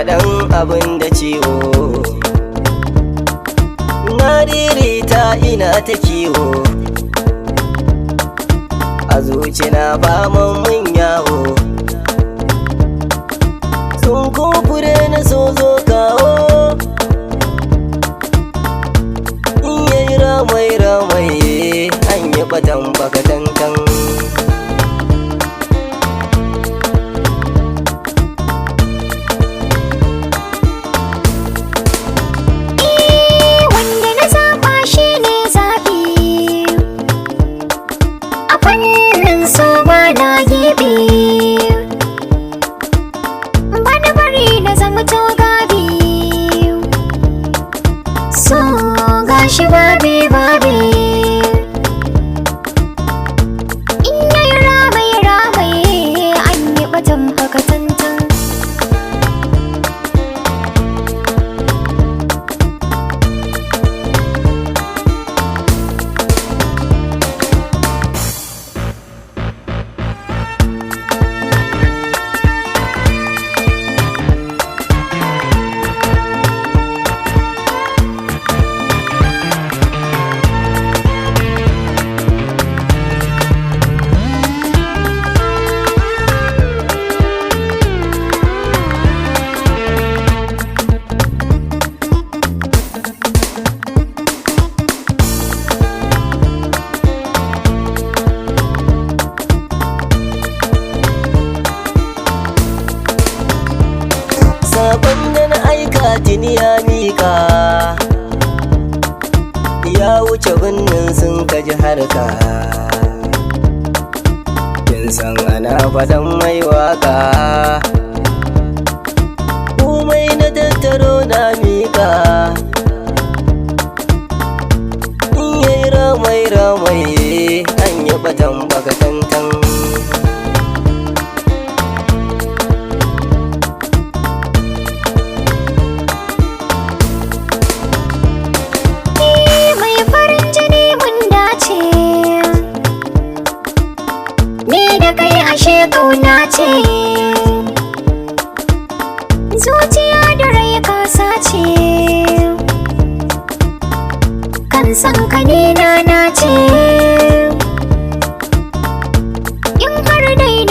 faɗan abin da ciwo. Na ririta ina ta kiwo, a zuci na faman mun yawo. Sun kufure na so zo kawo, in yayi ramai ramai an yi batan bakatantan. Shi babe babe in yayi ramai ramai an yi batan bakatantan. Sabon da na aika tuni ya mika, ya wuce binnin sun kaji harka. Kin san ana faɗan mai waka, komai na tattaro na mika. In yayi ramai ramai an yi batan bakatantan. Ashe ƙauna ce, zuciya da rai kasa ce, kan san ka ne na ce, in har dai